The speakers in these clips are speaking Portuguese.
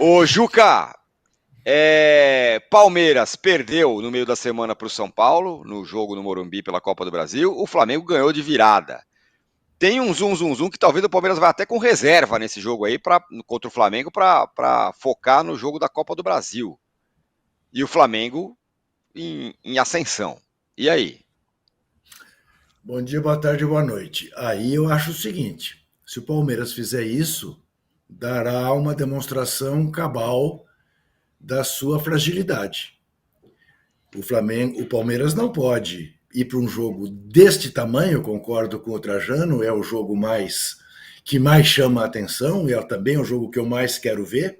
Ô, Juca, Palmeiras perdeu no meio da semana para o São Paulo, no jogo no Morumbi pela Copa do Brasil. O Flamengo ganhou de virada. Tem um zum que talvez o Palmeiras vai até com reserva nesse jogo aí contra o Flamengo para focar no jogo da Copa do Brasil. E o Flamengo em ascensão. E aí? Bom dia, boa tarde, boa noite. Aí eu acho o seguinte: se o Palmeiras fizer isso, dará uma demonstração cabal da sua fragilidade. O Palmeiras não pode ir para um jogo deste tamanho, eu concordo com o Trajano, é o jogo que mais chama a atenção, e é também o jogo que eu mais quero ver,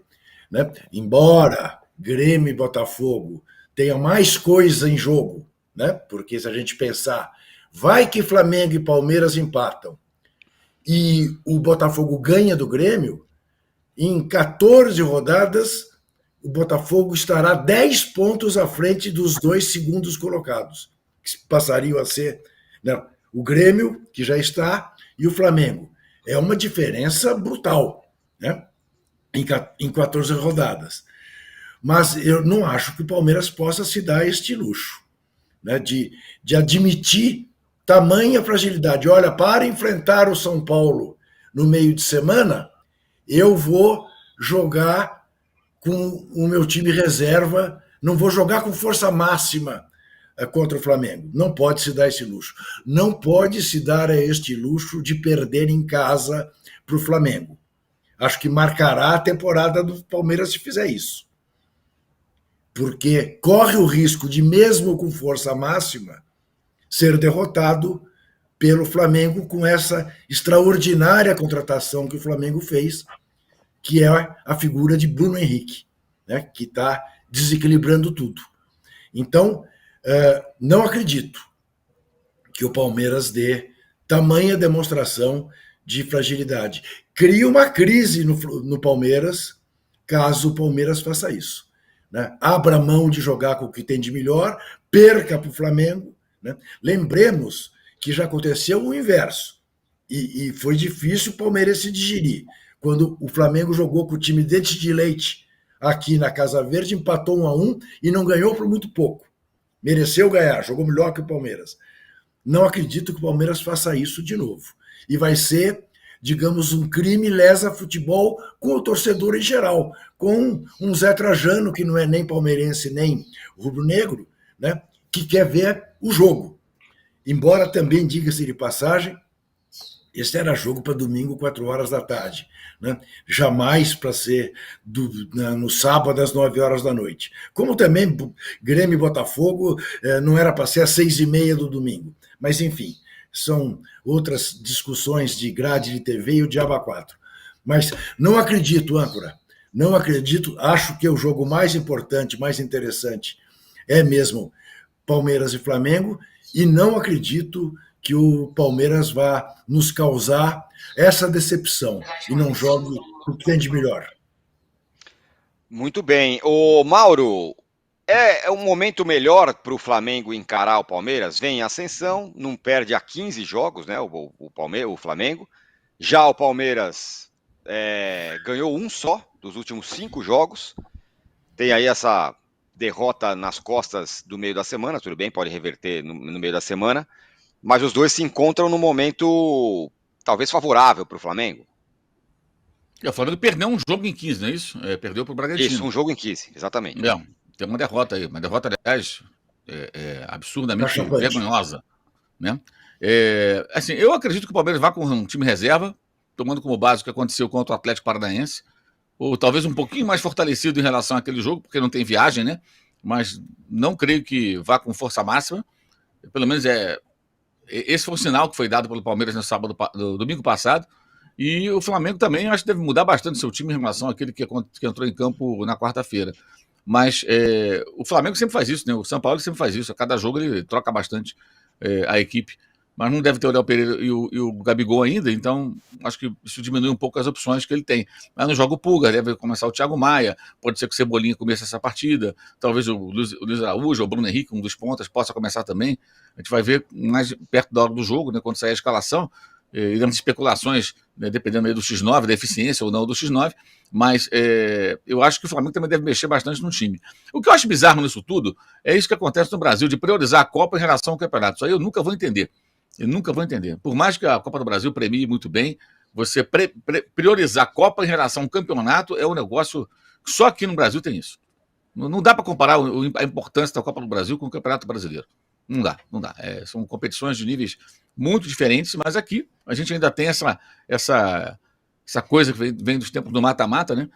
né? Embora Grêmio e Botafogo tenha mais coisa em jogo, né? Porque se a gente pensar, vai que Flamengo e Palmeiras empatam e o Botafogo ganha do Grêmio, em 14 rodadas o Botafogo estará 10 pontos à frente dos dois segundos colocados, que passariam a ser, né, o Grêmio, que já está, e o Flamengo. É uma diferença brutal, né, em 14 rodadas. Mas eu não acho que o Palmeiras possa se dar este luxo, né, de admitir tamanha fragilidade. Olha, para enfrentar o São Paulo no meio de semana, eu vou jogar com o meu time reserva, não vou jogar com força máxima contra o Flamengo. Não pode se dar esse luxo. Não pode se dar este luxo de perder em casa para o Flamengo. Acho que marcará a temporada do Palmeiras se fizer isso. Porque corre o risco de, mesmo com força máxima, ser derrotado pelo Flamengo com essa extraordinária contratação que o Flamengo fez, que é a figura de Bruno Henrique, né, que está desequilibrando tudo. Então, não acredito que o Palmeiras dê tamanha demonstração de fragilidade. Cria uma crise no Palmeiras, caso o Palmeiras faça isso, né? Abra mão de jogar com o que tem de melhor, perca para o Flamengo, né? Lembremos que já aconteceu o inverso, e foi difícil o Palmeiras se digerir. Quando o Flamengo jogou com o time dente de leite aqui na Casa Verde, empatou 1-1 e não ganhou por muito pouco. Mereceu ganhar, jogou melhor que o Palmeiras. Não acredito que o Palmeiras faça isso de novo. E vai ser, digamos, um crime lesa futebol com o torcedor em geral, com um Zé Trajano, que não é nem palmeirense nem rubro-negro, né, que quer ver o jogo. Embora também, diga-se de passagem, esse era jogo para domingo, 4 horas da tarde, né? Jamais para ser no sábado, às 9 horas da noite. Como também Grêmio e Botafogo não era para ser às 6h30 do domingo. Mas, enfim, são outras discussões de grade de TV e o diabo a quatro. Mas não acredito, âncora, não acredito. Acho que o jogo mais importante, mais interessante é mesmo Palmeiras e Flamengo, e não acredito que o Palmeiras vá nos causar essa decepção e não jogue o que tem de melhor. Muito bem. Ô, Mauro, é um momento melhor para o Flamengo encarar o Palmeiras? Vem em ascensão, não perde há 15 jogos, né? O Flamengo. Já o Palmeiras ganhou um só dos últimos 5 jogos. Tem aí essa derrota nas costas do meio da semana, tudo bem, pode reverter no meio da semana, mas os dois se encontram num momento talvez favorável para o Flamengo. O Flamengo perdeu um jogo em 15, não é isso? Perdeu para o Bragantino. Isso, um jogo em 15, exatamente. Não, tem uma derrota aí, uma derrota, aliás, absurdamente vergonhosa, né? Assim, eu acredito que o Palmeiras vá com um time reserva, tomando como base o que aconteceu contra o Atlético Paranaense, ou talvez um pouquinho mais fortalecido em relação àquele jogo, porque não tem viagem, né? Mas não creio que vá com força máxima. Pelo menos esse foi o sinal que foi dado pelo Palmeiras no domingo passado. E o Flamengo também acho que deve mudar bastante seu time em relação àquele que entrou em campo na quarta-feira. Mas o Flamengo sempre faz isso, né? O São Paulo sempre faz isso. A cada jogo ele troca bastante a equipe. Mas não deve ter o Léo Pereira e o Gabigol ainda, então acho que isso diminui um pouco as opções que ele tem. Mas não joga o Pulga, deve começar o Thiago Maia, pode ser que o Cebolinha comece essa partida, talvez o Luiz Araújo ou o Bruno Henrique, um dos pontas, possa começar também. A gente vai ver mais perto da hora do jogo, né, quando sair a escalação, e das especulações, né, dependendo aí do X9, da eficiência ou não do X9, mas eu acho que o Flamengo também deve mexer bastante no time. O que eu acho bizarro nisso tudo é isso que acontece no Brasil, de priorizar a Copa em relação ao campeonato. Isso aí eu nunca vou entender. Eu nunca vou entender. Por mais que a Copa do Brasil premie muito bem, você priorizar a Copa em relação ao campeonato é um negócio que só aqui no Brasil tem isso. Não dá para comparar a importância da Copa do Brasil com o Campeonato Brasileiro. Não dá, não dá. São competições de níveis muito diferentes, mas aqui a gente ainda tem essa coisa que vem dos tempos do mata-mata, né?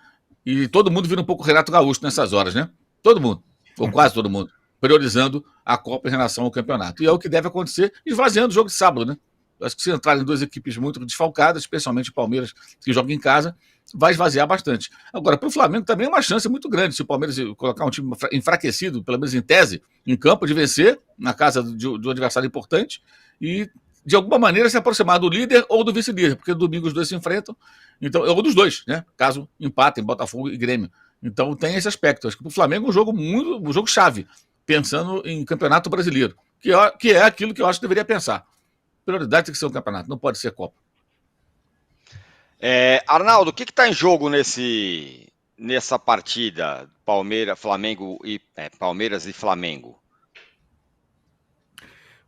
E todo mundo vira um pouco Renato Gaúcho nessas horas, né? Todo mundo, ou quase todo mundo, priorizando a Copa em relação ao campeonato. E é o que deve acontecer, esvaziando o jogo de sábado, né? Acho que se entrarem duas equipes muito desfalcadas, especialmente o Palmeiras, que joga em casa, vai esvaziar bastante. Agora, para o Flamengo também é uma chance muito grande, se o Palmeiras colocar um time enfraquecido, pelo menos em tese, em campo, de vencer, na casa de um adversário importante, e de alguma maneira se aproximar do líder ou do vice-líder, porque domingo os dois se enfrentam, então, ou dos dois, né? Caso empatem Botafogo e Grêmio. Então tem esse aspecto. Acho que para o Flamengo é um jogo chave, pensando em campeonato brasileiro, que é aquilo que eu acho que deveria pensar. Prioridade tem que ser o campeonato, não pode ser Copa. Arnaldo, o que está em jogo nessa partida Palmeiras e Flamengo?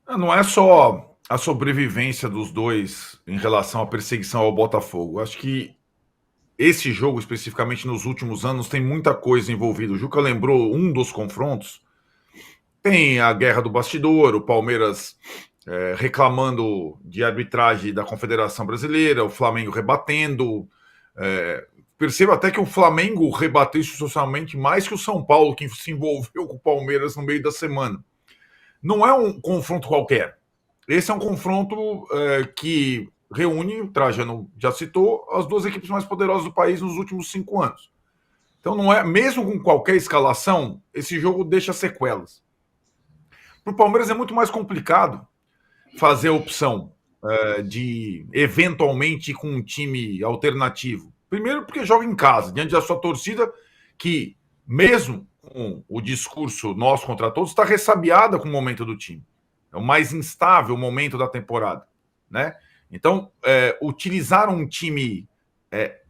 Não é só a sobrevivência dos dois em relação à perseguição ao Botafogo. Acho que esse jogo, especificamente nos últimos anos, tem muita coisa envolvida. O Juca lembrou um dos confrontos. Tem a guerra do bastidor, o Palmeiras reclamando de arbitragem da Confederação Brasileira, o Flamengo rebatendo. Percebo até que o Flamengo rebateu isso socialmente mais que o São Paulo, que se envolveu com o Palmeiras no meio da semana. Não é um confronto qualquer. Esse é um confronto que reúne, o Trajano já citou, as duas equipes mais poderosas do país nos últimos 5 anos. Então, não é, mesmo com qualquer escalação, esse jogo deixa sequelas. Para o Palmeiras é muito mais complicado fazer a opção de eventualmente ir com um time alternativo. Primeiro porque joga em casa, diante da sua torcida, que mesmo com o discurso nós contra todos, está ressabiada com o momento do time. É o mais instável momento da temporada, né? Então, utilizar um time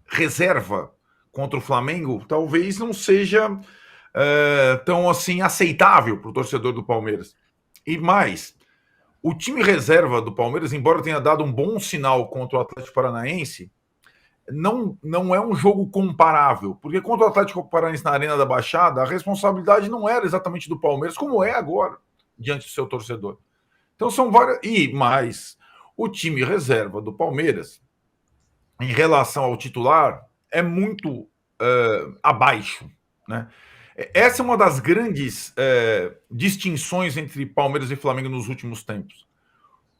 reserva contra o Flamengo talvez não seja tão assim aceitável para o torcedor do Palmeiras. E mais, o time reserva do Palmeiras, embora tenha dado um bom sinal contra o Atlético Paranaense, não é um jogo comparável, porque contra o Atlético Paranaense na Arena da Baixada, a responsabilidade não era exatamente do Palmeiras, como é agora, diante do seu torcedor. Então são várias... E mais, o time reserva do Palmeiras, em relação ao titular, é muito abaixo, né? Essa é uma das grandes distinções entre Palmeiras e Flamengo nos últimos tempos.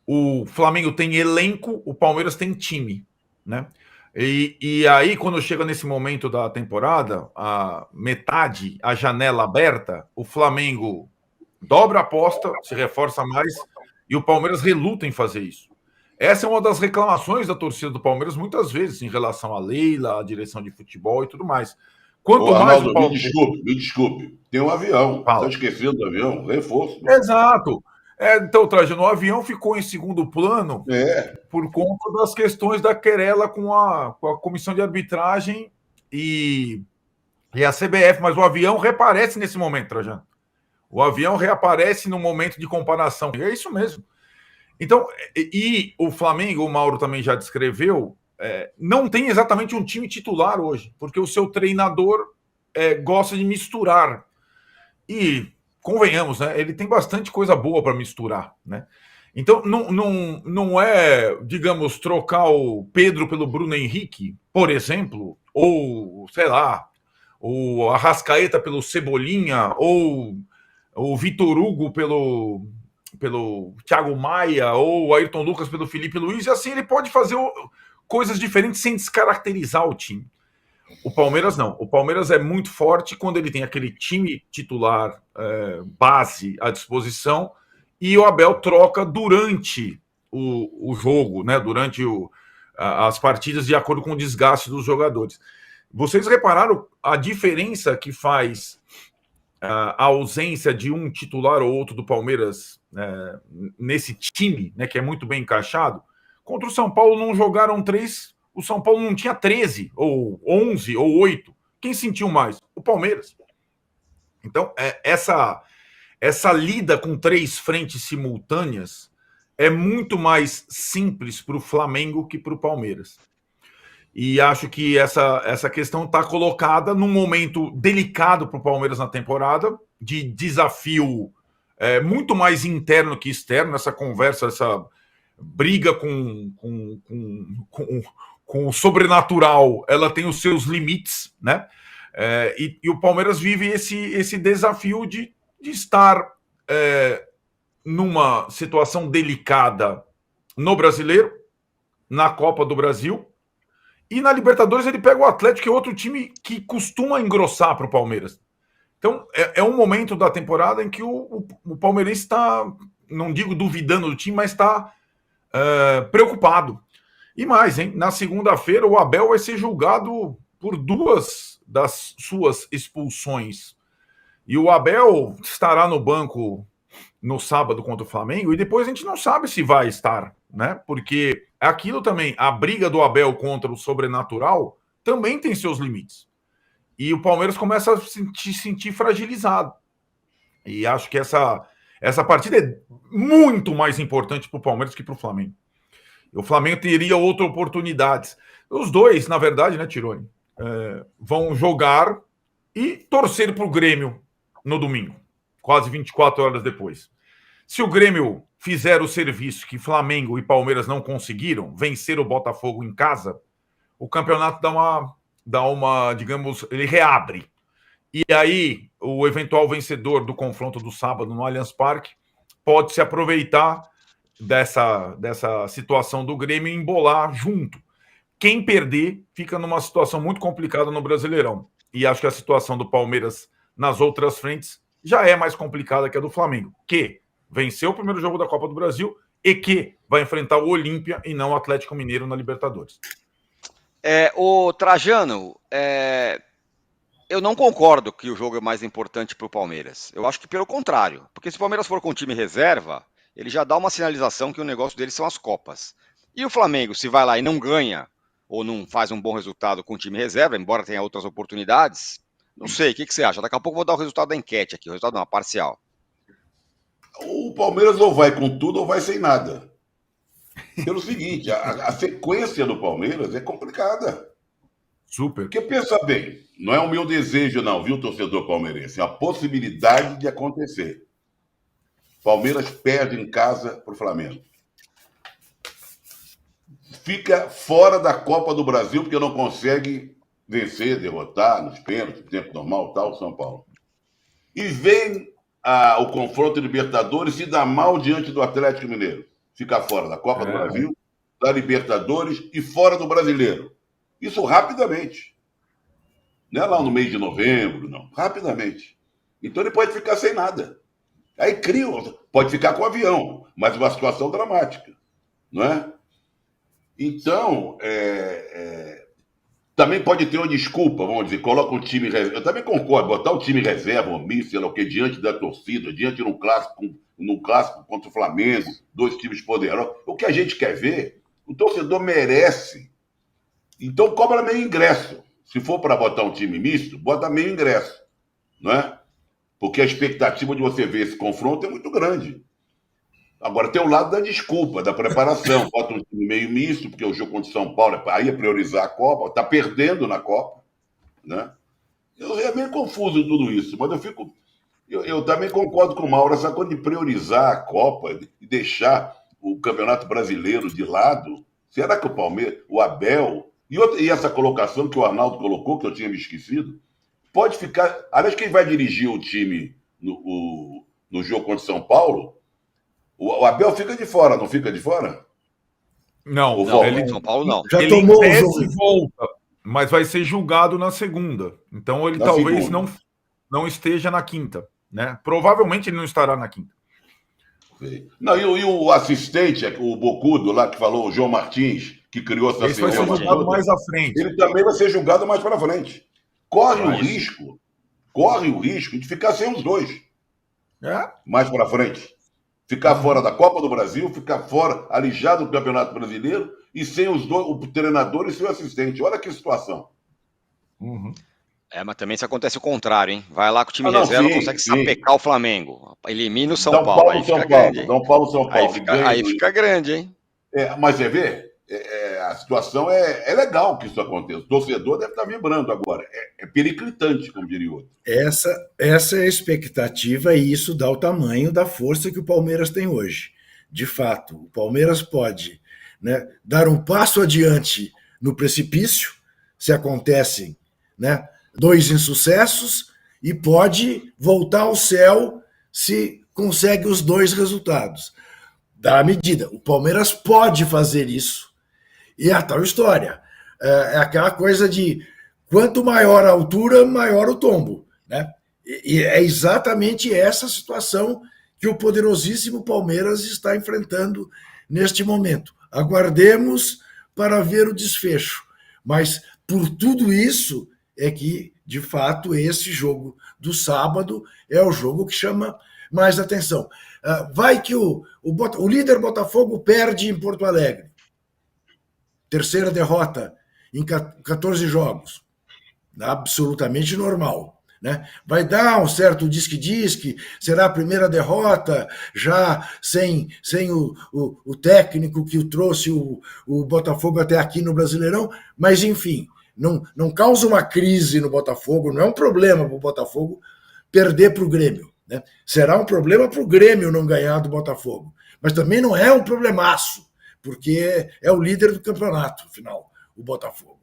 O Flamengo tem elenco, o Palmeiras tem time, né? E aí, quando chega nesse momento da temporada, a metade, a janela aberta, o Flamengo dobra a aposta, se reforça mais, e o Palmeiras reluta em fazer isso. Essa é uma das reclamações da torcida do Palmeiras, muitas vezes, em relação à Leila, à direção de futebol e tudo mais. Quanto mais Arnaldo, o Palmeiras... Me desculpe. Tem um avião. Está esquecendo do avião? Reforço. Exato. Então, Trajano, o avião ficou em segundo plano por conta das questões da querela com a comissão de arbitragem e a CBF, mas o avião reaparece nesse momento, Trajano. O avião reaparece no momento de comparação. É isso mesmo. Então, e o Flamengo, o Mauro também já descreveu, não tem exatamente um time titular hoje, porque o seu treinador gosta de misturar. E, convenhamos, né, ele tem bastante coisa boa para misturar, né? Então, não é, digamos, trocar o Pedro pelo Bruno Henrique, por exemplo, ou, sei lá, o Arrascaeta pelo Cebolinha, ou o Vitor Hugo pelo Thiago Maia, ou o Ayrton Lucas pelo Felipe Luiz, e assim ele pode fazer coisas diferentes sem descaracterizar o time. O Palmeiras não. O Palmeiras é muito forte quando ele tem aquele time titular base à disposição e o Abel troca durante o jogo, né? Durante as partidas, de acordo com o desgaste dos jogadores. Vocês repararam a diferença que faz a ausência de um titular ou outro do Palmeiras nesse time, né, que é muito bem encaixado? Contra o São Paulo não jogaram 3, o São Paulo não tinha 13, ou 11, ou 8. Quem sentiu mais? O Palmeiras. Então, essa lida com 3 frentes simultâneas é muito mais simples para o Flamengo que para o Palmeiras. E acho que essa questão está colocada num momento delicado para o Palmeiras na temporada, de desafio muito mais interno que externo, essa conversa, essa briga com o sobrenatural, ela tem os seus limites, né? E o Palmeiras vive esse desafio de estar numa situação delicada no Brasileiro, na Copa do Brasil, e na Libertadores ele pega o Atlético, que é outro time que costuma engrossar para o Palmeiras. Então, é um momento da temporada em que o palmeirense está, não digo duvidando do time, mas está preocupado. E mais, hein? Na segunda-feira, o Abel vai ser julgado por 2 das suas expulsões. E o Abel estará no banco no sábado contra o Flamengo, e depois a gente não sabe se vai estar, né? Porque aquilo também, a briga do Abel contra o sobrenatural também tem seus limites. E o Palmeiras começa a se sentir fragilizado. E acho que essa partida é muito mais importante para o Palmeiras que para o Flamengo. O Flamengo teria outras oportunidades. Os dois, na verdade, né, Tironi, vão jogar e torcer para o Grêmio no domingo, quase 24 horas depois. Se o Grêmio fizer o serviço que Flamengo e Palmeiras não conseguiram, vencer o Botafogo em casa, o campeonato dá uma, digamos, ele reabre. E aí, o eventual vencedor do confronto do sábado no Allianz Parque pode se aproveitar dessa situação do Grêmio e embolar junto. Quem perder fica numa situação muito complicada no Brasileirão. E acho que a situação do Palmeiras nas outras frentes já é mais complicada que a do Flamengo, que venceu o primeiro jogo da Copa do Brasil e que vai enfrentar o Olímpia e não o Atlético Mineiro na Libertadores. O Trajano, eu não concordo que o jogo é mais importante para o Palmeiras. Eu acho que pelo contrário. Porque se o Palmeiras for com time reserva, ele já dá uma sinalização que o negócio dele são as Copas. E o Flamengo, se vai lá e não ganha, ou não faz um bom resultado com o time reserva, embora tenha outras oportunidades, não sei, o que você acha? Daqui a pouco eu vou dar o resultado da enquete aqui, o resultado não, parcial. O Palmeiras ou vai com tudo ou vai sem nada. Pelo seguinte, a sequência do Palmeiras é complicada. Super. Porque pensa bem, não é o meu desejo não, viu, torcedor palmeirense? É a possibilidade de acontecer. Palmeiras perde em casa para o Flamengo. Fica fora da Copa do Brasil porque não consegue vencer, derrotar nos pênaltis, tempo normal, tal, São Paulo. E vem o confronto de Libertadores se dá mal diante do Atlético Mineiro. Fica fora da Copa do Brasil, da Libertadores e fora do Brasileiro. Isso rapidamente. Não é lá no mês de novembro, não. Rapidamente. Então ele pode ficar sem nada. Aí pode ficar com o avião, mas uma situação dramática. Não é? Então, também pode ter uma desculpa, vamos dizer, coloca um time reserva. Eu também concordo, botar o time reserva, omisso, sei lá o quê, diante da torcida, diante no clássico contra o Flamengo, 2 times poderosos. O que a gente quer ver, o torcedor merece. Então cobra meio ingresso. Se for para botar um time misto, bota meio ingresso. Não é? Porque a expectativa de você ver esse confronto é muito grande. Agora tem o lado da desculpa, da preparação. Bota um time meio misto, porque o jogo contra o São Paulo aí é priorizar a Copa, está perdendo na Copa. Né? É meio confuso tudo isso, mas eu também concordo com o Mauro, essa coisa de priorizar a Copa e deixar o Campeonato Brasileiro de lado. Será que o Palmeiras, o Abel, e essa colocação que o Arnaldo colocou, que eu tinha me esquecido, pode ficar. Aliás, quem vai dirigir o time no jogo contra o São Paulo? O Abel fica de fora, não fica de fora? Não, ele São Paulo não. Já ele tomou o jogo jogo. e volta, mas vai ser julgado na segunda. Então ele talvez não esteja na quinta, né? Provavelmente ele não estará na quinta. Não, e o assistente, o Bocudo lá que falou, o João Martins, que criou essa Esse vai ser julgado mais à frente. Ele também vai ser julgado mais para frente. Corre o risco de ficar sem os dois. Mais para frente. Ficar fora da Copa do Brasil, ficar fora, alijado do Campeonato Brasileiro e sem os dois, o treinador e seu assistente. Olha que situação. Uhum. Mas também se acontece o contrário, hein? Vai lá com o time reserva, consegue sapecar o Flamengo. Elimina o São Paulo. Aí fica grande, hein? Dá um pau no São Paulo. Aí fica grande, hein? Mas você vê, a situação é legal que isso aconteça. O torcedor deve estar vibrando agora. É periclitante, como diria outro. Essa é a expectativa e isso dá o tamanho da força que o Palmeiras tem hoje. De fato, o Palmeiras pode, né, dar um passo adiante no precipício, se acontecem, né, 2 insucessos, e pode voltar ao céu se consegue os 2 resultados. Dá a medida. O Palmeiras pode fazer isso. E é a tal história. É aquela coisa de quanto maior a altura, maior o tombo, né? E é exatamente essa situação que o poderosíssimo Palmeiras está enfrentando neste momento. Aguardemos para ver o desfecho. Mas por tudo isso é que, de fato, esse jogo do sábado é o jogo que chama mais atenção. Vai que o líder Botafogo perde em Porto Alegre. Terceira derrota em 14 jogos. Absolutamente normal, né? Vai dar um certo disque-disque, será a primeira derrota, já sem o técnico que trouxe o Botafogo até aqui no Brasileirão, mas enfim, não causa uma crise no Botafogo, não é um problema para o Botafogo perder para o Grêmio, né? Será um problema para o Grêmio não ganhar do Botafogo, mas também não é um problemaço, porque é o líder do campeonato, afinal, o Botafogo.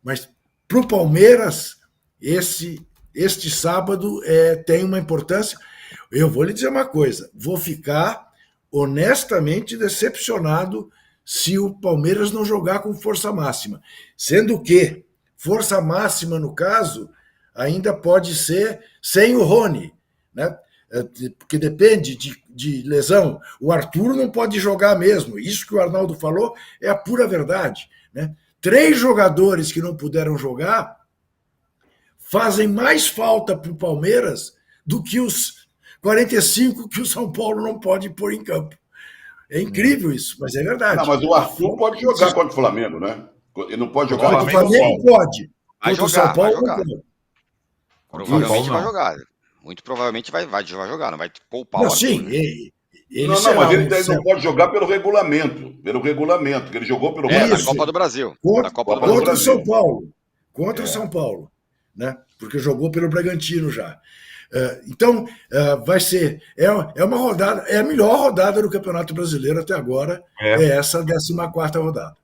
Mas para o Palmeiras, este sábado tem uma importância. Eu vou lhe dizer uma coisa, vou ficar honestamente decepcionado se o Palmeiras não jogar com força máxima. Sendo que força máxima, no caso, ainda pode ser sem o Rony, né? Porque depende de lesão. O Arthur não pode jogar mesmo. Isso que o Arnaldo falou é a pura verdade, né? 3 jogadores que não puderam jogar fazem mais falta para o Palmeiras do que os 45 que o São Paulo não pode pôr em campo. É incrível isso, mas é verdade. Não, mas o Arthur pode jogar contra o Flamengo, né? Ele não pode jogar contra o Flamengo, pode. Contra o São Paulo, não pode. Provavelmente vai jogar. Muito provavelmente vai jogar, não vai poupar o Arthur. Sim, né? Mas ele não pode jogar pelo regulamento. Pelo regulamento, que ele jogou pelo na Copa do Brasil. Contra o São Paulo. Contra o São Paulo, né? Porque jogou pelo Bragantino já. Então, vai ser. É uma rodada, é a melhor rodada do Campeonato Brasileiro até agora. É essa 14ª rodada.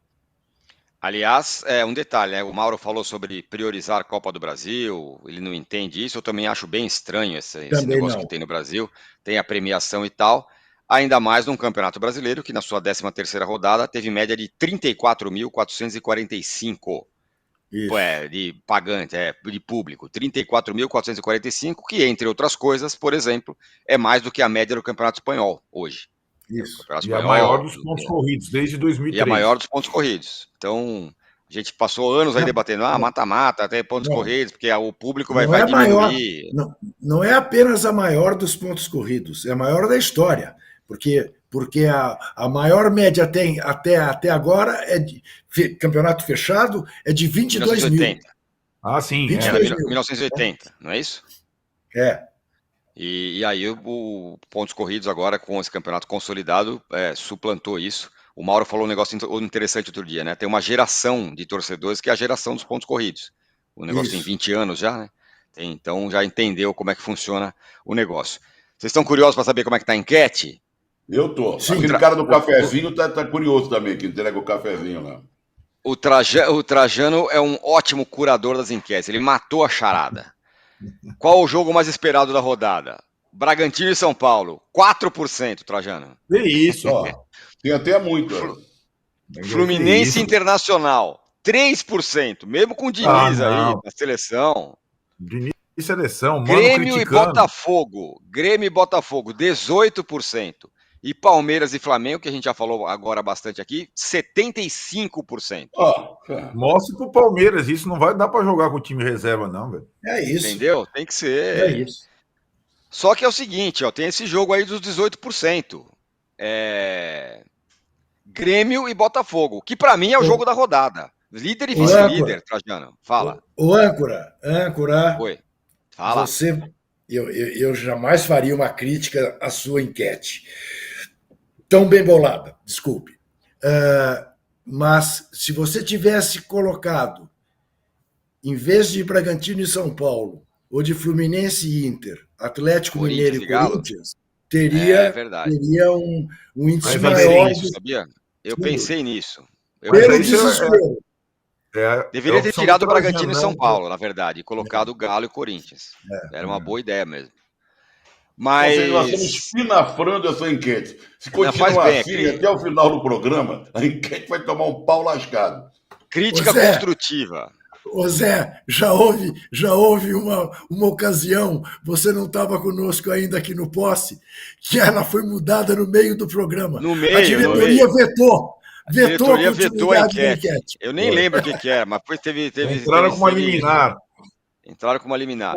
Aliás, um detalhe, né? O Mauro falou sobre priorizar a Copa do Brasil, ele não entende isso, eu também acho bem estranho esse negócio que tem no Brasil, tem a premiação e tal, ainda mais num Campeonato Brasileiro que na sua 13ª rodada teve média de 34.445 de pagante, de público, 34.445, que entre outras coisas, por exemplo, é mais do que a média do Campeonato Espanhol hoje. Isso. E a maior dos pontos corridos, desde 2003. E a maior dos pontos corridos. Então, a gente passou anos aí debatendo, mata-mata, até pontos corridos, porque o público vai diminuir. Não é apenas a maior dos pontos corridos, é a maior da história. Porque a maior média até agora é de campeonato fechado é de 22 mil. Ah, sim. 1980, não é isso? E aí o pontos corridos agora com esse campeonato consolidado suplantou isso. O Mauro falou um negócio interessante outro dia, né? Tem uma geração de torcedores que é a geração dos pontos corridos. O negócio tem 20 anos já, né? Então já entendeu como é que funciona o negócio. Vocês estão curiosos para saber como é que tá a enquete? Eu tô. Sim, aquele cara do cafezinho tá curioso também, que entrega o cafezinho lá. O Trajano é um ótimo curador das enquetes. Ele matou a charada. Qual o jogo mais esperado da rodada? Bragantino e São Paulo. 4%, Trajano. Que isso, ó. Tem até muito. Fluminense Internacional. 3%. Mesmo com o Diniz aí, na seleção. Diniz e seleção, mano, Grêmio criticando. E Botafogo. 18%. E Palmeiras e Flamengo, que a gente já falou agora bastante aqui, 75%. Mostre pro Palmeiras, isso não vai dar para jogar com o time reserva, não, velho. É isso. Entendeu? Tem que ser. É isso. Só que é o seguinte, ó, tem esse jogo aí dos 18%. Grêmio e Botafogo, que para mim é o jogo da rodada. Líder e vice-líder, Trajano. Fala. O âncora, Oi. Fala. Eu jamais faria uma crítica à sua enquete. Tão bem bolada, desculpe. Mas se você tivesse colocado, em vez de Bragantino e São Paulo, ou de Fluminense e Inter, Atlético Mineiro e Corinthians, teria um índice maior. Sabia? Eu pensei nisso. Pelo desespero. Deveria ter tirado o Bragantino e São Paulo, na verdade, e colocado o Galo e Corinthians. Era uma boa ideia mesmo. Mas nós estamos espinafrando essa enquete. Se continuar assim, até o final do programa, a enquete vai tomar um pau lascado. Crítica construtiva. Ô Zé, já houve uma ocasião, você não estava conosco ainda aqui no Posse, que ela foi mudada no meio do programa. A diretoria vetou. A diretoria vetou a enquete. Eu nem lembro o que era, mas depois teve. Entraram com uma liminar. Entraram com uma liminar.